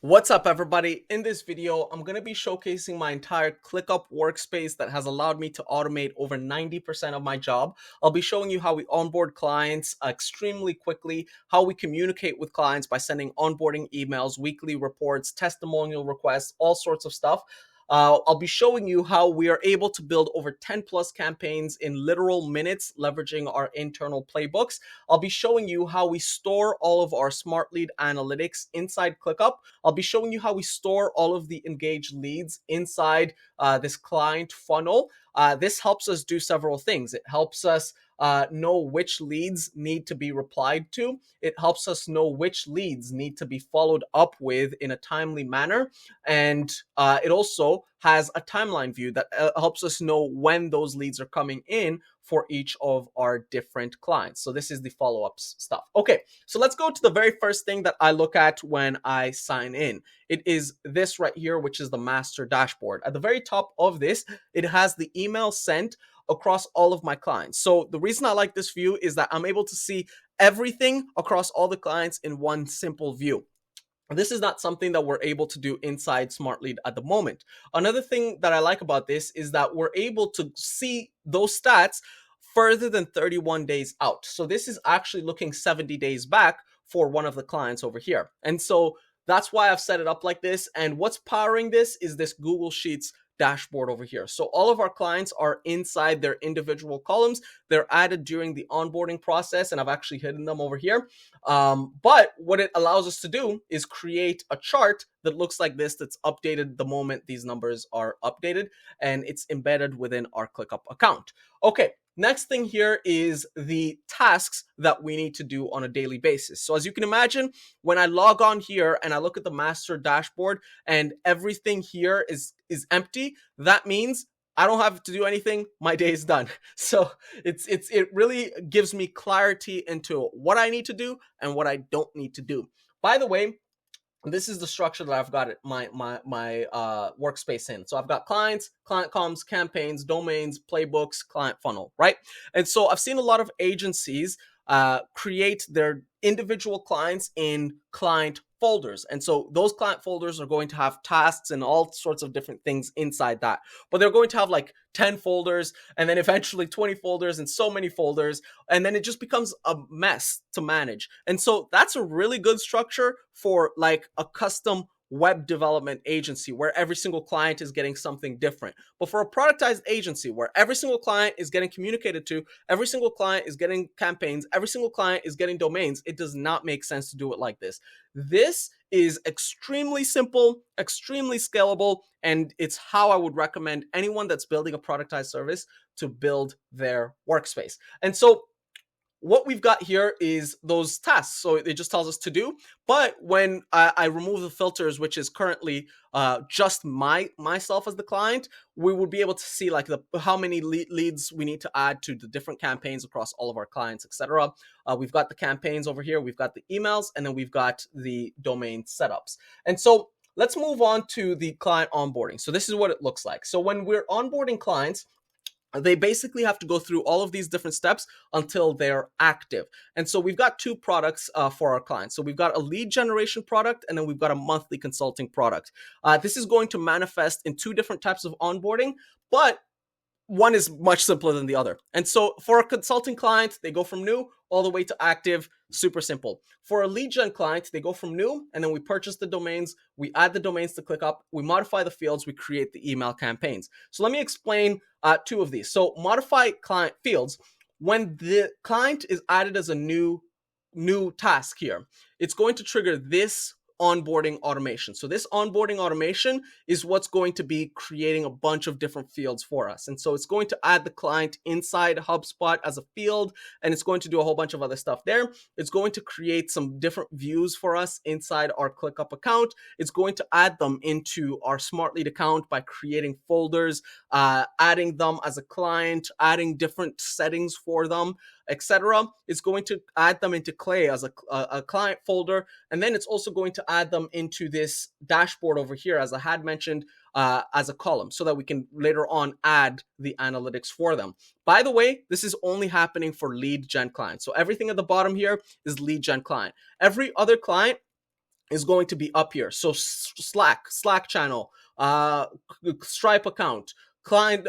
What's up, everybody? In this video, I'm going to be showcasing my entire Clickup workspace that has allowed me to automate over 90% of my job. I'll be showing you how we onboard clients extremely quickly, how we communicate with clients by sending onboarding emails, weekly reports, testimonial requests, all sorts of stuff. I'll be showing you how we are able to build over 10 plus campaigns in literal minutes, leveraging our internal playbooks. I'll be showing you how we store all of our Smartlead analytics inside Clickup. I'll be showing you how we store all of the engaged leads inside this client funnel. This helps us do several things. It helps us know which leads need to be replied to. It helps us know which leads need to be followed up with in a timely manner. And it also has a timeline view that helps us know when those leads are coming in for each of our different clients. So this is the follow-ups stuff. Okay, so let's go to the very first thing that I look at when I sign in. It is this right here, which is the master dashboard. At the very top of this, it has the email sent across all of my clients. So the reason I like this view is that I'm able to see everything across all the clients in one simple view. This is not something that we're able to do inside Smartlead at the moment. Another thing that I like about this is that we're able to see those stats further than 31 days out. So this is actually looking 70 days back for one of the clients over here. And so that's why I've set it up like this. And what's powering this is this Google Sheets dashboard over here. So all of our clients are inside their individual columns. They're added during the onboarding process, and I've actually hidden them over here. But what it allows us to do is create a chart that looks like this, that's updated the moment these numbers are updated, and it's embedded within our ClickUp account. Okay, next thing here is the tasks that we need to do on a daily basis. So as you can imagine, when I log on here and I look at the master dashboard and everything here is empty, that means I don't have to do anything. My day is done. So it really gives me clarity into what I need to do and what I don't need to do. By the way, this is the structure that I've got it, my workspace in. So I've got clients, client comms, campaigns, domains, playbooks, client funnel, right? And so I've seen a lot of agencies create their individual clients in client folders. And so those client folders are going to have tasks and all sorts of different things inside that. But they're going to have like 10 folders and then eventually 20 folders and so many folders. And then it just becomes a mess to manage. And so that's a really good structure for like a custom web development agency where every single client is getting something different. But for a productized agency where every single client is getting communicated to, every single client is getting campaigns, every single client is getting domains, it does not make sense to do it like this. This is extremely simple, extremely scalable, and it's how I would recommend anyone that's building a productized service to build their workspace. And so what we've got here is those tasks. So it just tells us to do. But when I remove the filters, which is currently just myself as the client, we would be able to see like how many leads we need to add to the different campaigns across all of our clients, etc. We've got the campaigns over here, we've got the emails, and then we've got the domain setups. And so let's move on to the client onboarding. So this is what it looks like. So when we're onboarding clients, they basically have to go through all of these different steps until they're active. And so we've got two products for our clients. So we've got a lead generation product, and then we've got a monthly consulting product. This is going to manifest in two different types of onboarding, but one is much simpler than the other. And so for a consulting client, they go from new all the way to active, super simple. For a lead gen client, they go from new, and then we purchase the domains, we add the domains to Clickup, we modify the fields, we create the email campaigns. So let me explain two of these. So modify client fields, when the client is added as a new task here, it's going to trigger this onboarding automation. So this onboarding automation is what's going to be creating a bunch of different fields for us. And so it's going to add the client inside HubSpot as a field, and it's going to do a whole bunch of other stuff there. It's going to create some different views for us inside our ClickUp account. It's going to add them into our Smartlead account by creating folders, adding them as a client, adding different settings for them, etc. It's going to add them into Clay as a client folder, and then it's also going to add them into this dashboard over here, as I had mentioned, as a column, so that we can later on add the analytics for them. By the way, this is only happening for lead gen clients. So everything at the bottom here is lead gen client. Every other client is going to be up here. So Slack channel, Stripe account, client,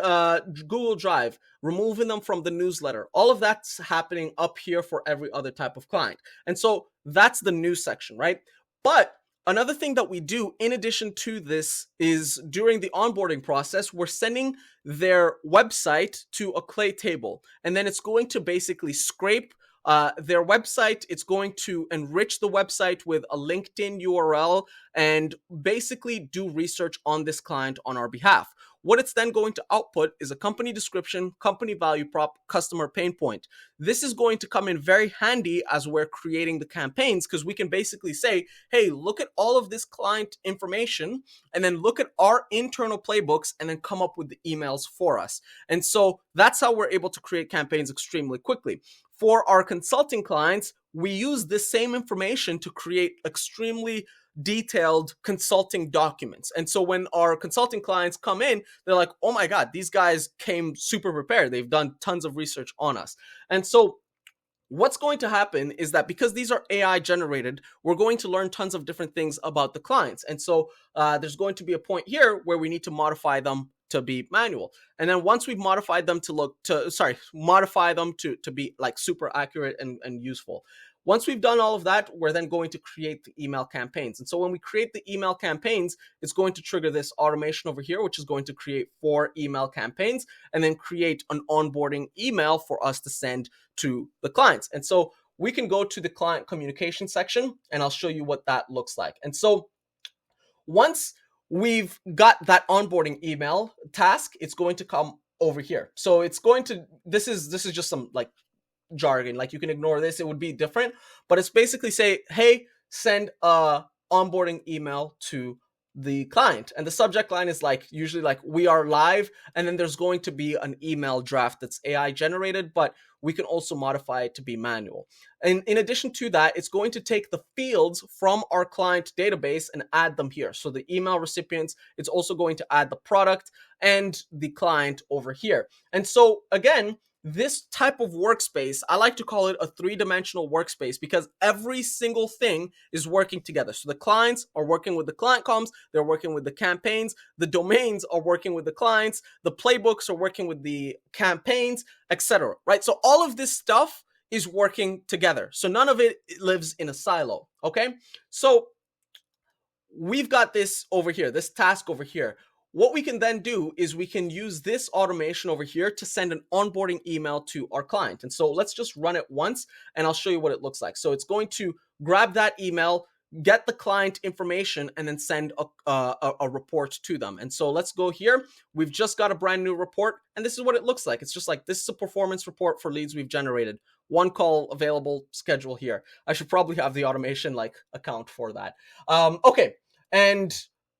Google Drive, removing them from the newsletter. All of that's happening up here for every other type of client. And so that's the news section, right? But another thing that we do in addition to this is during the onboarding process, we're sending their website to a clay table, and then it's going to basically scrape their website. It's going to enrich the website with a LinkedIn URL and basically do research on this client on our behalf. What it's then going to output is a company description, company value prop, customer pain point. This is going to come in very handy as we're creating the campaigns, because we can basically say, hey, look at all of this client information and then look at our internal playbooks and then come up with the emails for us. And so that's how we're able to create campaigns extremely quickly. For our consulting clients, we use this same information to create extremely detailed consulting documents. And so when our consulting clients come in, they're like, oh my God, these guys came super prepared. They've done tons of research on us. And so what's going to happen is that because these are AI generated, we're going to learn tons of different things about the clients. And so there's going to be a point here where we need to modify them to be manual. And then once we've modified them modify them to be like super accurate and useful. Once we've done all of that, we're then going to create the email campaigns. And so when we create the email campaigns, it's going to trigger this automation over here, which is going to create 4 email campaigns and then create an onboarding email for us to send to the clients. And so we can go to the client communication section and I'll show you what that looks like. And so once we've got that onboarding email task, it's going to come over here. So it's going to, this is just some like jargon, like you can ignore this, it would be different, but it's basically say, hey, send a onboarding email to the client, and the subject line is like usually like we are live, and then there's going to be an email draft that's AI generated, but we can also modify it to be manual. And in addition to that, it's going to take the fields from our client database and add them here. So the email recipients, it's also going to add the product and the client over here. And so again, this type of workspace, I like to call it a 3-dimensional workspace, because every single thing is working together. So the clients are working with the client comms, they're working with the campaigns, the domains are working with the clients, the playbooks are working with the campaigns, etc. Right? So all of this stuff is working together. So none of it lives in a silo. Okay? So we've got this over here, this task over here. What we can then do is we can use this automation over here to send an onboarding email to our client. And so let's just run it once and I'll show you what it looks like. So it's going to grab that email, get the client information, and then send a report to them. And so let's go here. We've just got a brand new report, and this is what it looks like. It's just like, this is a performance report for leads we've generated. 1 call available, schedule here. I should probably have the automation like account for that. Okay, and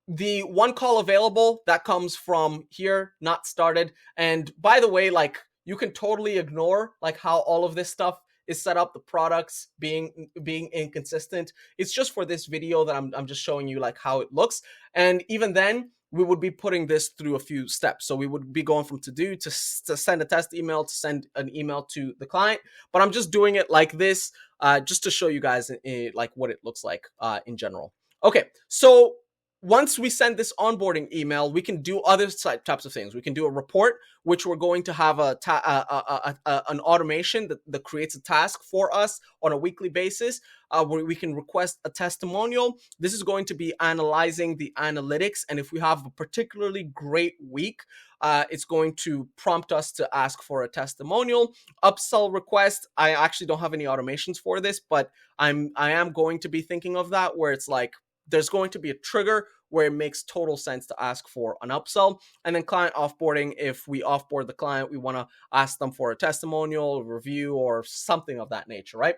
the 1 call available, that comes from here, not started. And by the way, like you can totally ignore like how all of this stuff is set up, the products being inconsistent. It's just for this video that I'm just showing you like how it looks. And even then, we would be putting this through a few steps. So we would be going from to do to send a test email to send an email to the client. But I'm just doing it like this just to show you guys like what it looks like in general. Okay, so once we send this onboarding email, we can do other types of things. We can do a report, which we're going to have an automation that creates a task for us on a weekly basis, where we can request a testimonial. This is going to be analyzing the analytics. And if we have a particularly great week, it's going to prompt us to ask for a testimonial. Upsell request, I actually don't have any automations for this, but I am going to be thinking of that, where it's like, there's going to be a trigger where it makes total sense to ask for an upsell. And then client offboarding, if we offboard the client, we want to ask them for a testimonial, a review, or something of that nature, right?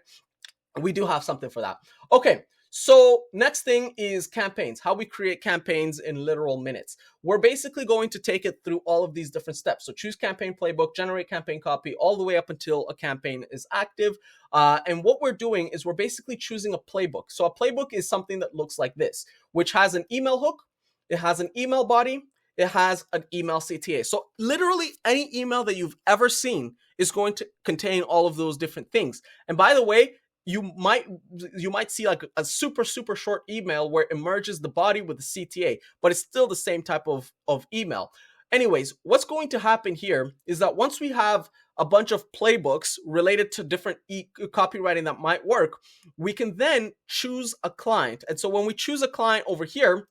We do have something for that. Okay, so next thing is campaigns, how we create campaigns in literal minutes. We're basically going to take it through all of these different steps. So choose campaign playbook, generate campaign copy, all the way up until a campaign is active. And what we're doing is we're basically choosing a playbook. So a playbook is something that looks like this, which has an email hook, it has an email body, it has an email CTA. So literally any email that you've ever seen is going to contain all of those different things. And by the way, you might see like a super short email where it merges the body with the CTA, but it's still the same type of email. Anyways, what's going to happen here is that once we have a bunch of playbooks related to different copywriting that might work, we can then choose a client. And so when we choose a client over here,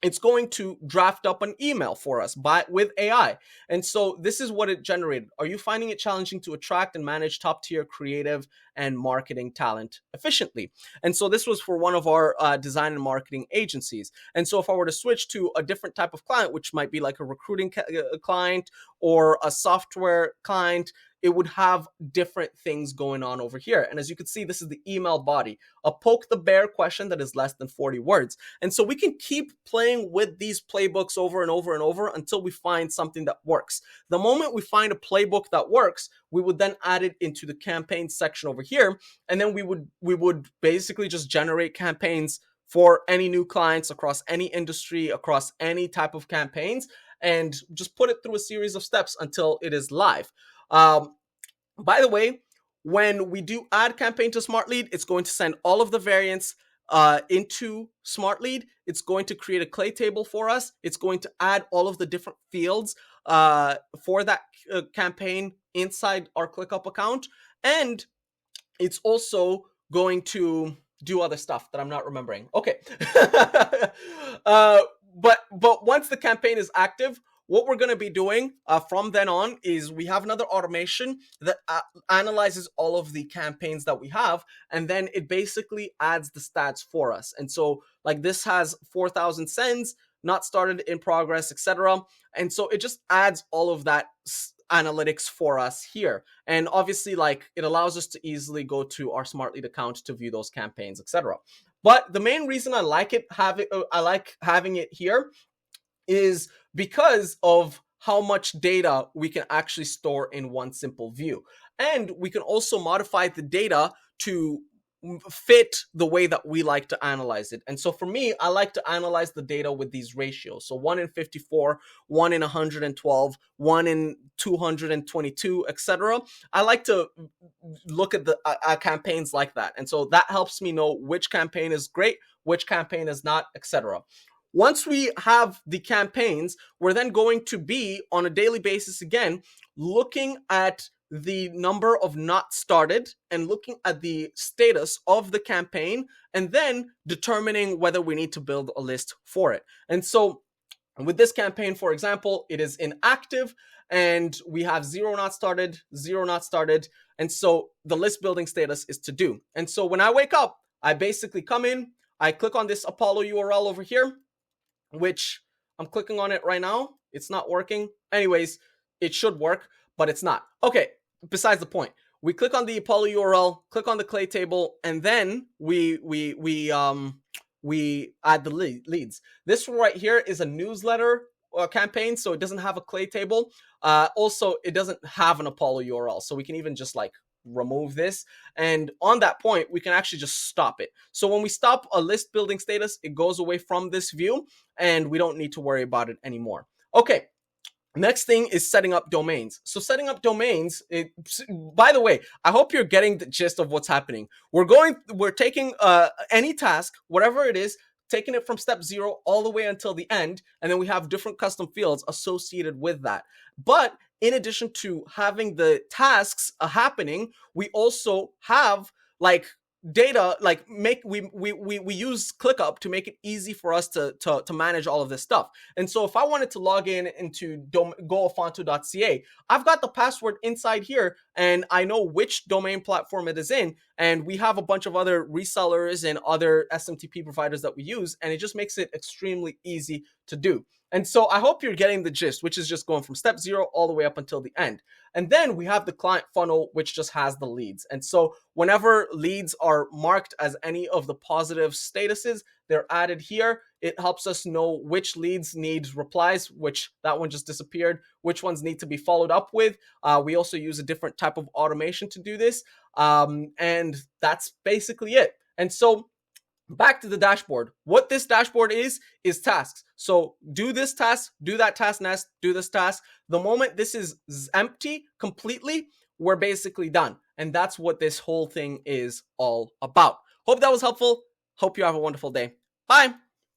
it's going to draft up an email for us with AI. And so this is what it generated. Are you finding it challenging to attract and manage top tier creative and marketing talent efficiently? And so this was for one of our design and marketing agencies. And so if I were to switch to a different type of client, which might be like a recruiting client or a software client, it would have different things going on over here. And as you can see, this is the email body, a poke the bear question that is less than 40 words. And so we can keep playing with these playbooks over and over and over until we find something that works. The moment we find a playbook that works, we would then add it into the campaign section over here. And then we would basically just generate campaigns for any new clients across any industry, across any type of campaigns, and just put it through a series of steps until it is live. By the way, when we do add campaign to Smartlead, it's going to send all of the variants into Smartlead. It's going to create a clay table for us. It's going to add all of the different fields for that campaign inside our Clickup account. And it's also going to do other stuff that I'm not remembering. Okay. But once the campaign is active, what we're going to be doing from then on is we have another automation that analyzes all of the campaigns that we have, and then it basically adds the stats for us. And so like this has 4,000 sends, not started, in progress, etc. And so it just adds all of that analytics for us here. And obviously, like, it allows us to easily go to our Smartlead account to view those campaigns, etc. But the main reason I like having it here is because of how much data we can actually store in one simple view. And we can also modify the data to fit the way that we like to analyze it. And so for me, I like to analyze the data with these ratios. So 1 in 54, 1 in 112, 1 in 222, etc. I like to look at the campaigns like that. And so that helps me know which campaign is great, which campaign is not, etc. Once we have the campaigns, we're then going to be on a daily basis again, looking at the number of not started and looking at the status of the campaign, and then determining whether we need to build a list for it. And so with this campaign, for example, it is inactive and we have 0 not started, 0 not started. And so the list building status is to do. And so when I wake up, I basically come in, I click on this Apollo URL over here, which I'm clicking on it right now. It's not working. Anyways, it should work, but it's not. Okay, besides the point. We click on the Apollo URL, click on the clay table, and then we add the leads. This right here is a newsletter campaign, so it doesn't have a clay table. Also, it doesn't have an Apollo URL, so we can even just like remove this, and on that point we can actually just stop it. So when we stop a list building status, it goes away from this view and we don't need to worry about it anymore. Okay, next thing is setting up domains. So setting up domains, by the way, I hope you're getting the gist of what's happening. We're taking any task, whatever it is, taking it from step 0 all the way until the end, and then we have different custom fields associated with that. But in addition to having the tasks happening, we also have like data, like we use ClickUp to make it easy for us to manage all of this stuff. And so if I wanted to log into goafonto.ca, I've got the password inside here and I know which domain platform it is in, and we have a bunch of other resellers and other SMTP providers that we use, and it just makes it extremely easy to do. And so I hope you're getting the gist, which is just going from step 0 all the way up until the end. And then we have the client funnel, which just has the leads. And so whenever leads are marked as any of the positive statuses, they're added here. It helps us know which leads need replies, which that one just disappeared, which ones need to be followed up with. We also use a different type of automation to do this. And that's basically it. And so back to the dashboard. What this dashboard is tasks. So do this task, do that task next, do this task. The moment this is empty completely, we're basically done. And that's what this whole thing is all about. Hope that was helpful. Hope you have a wonderful day. Bye.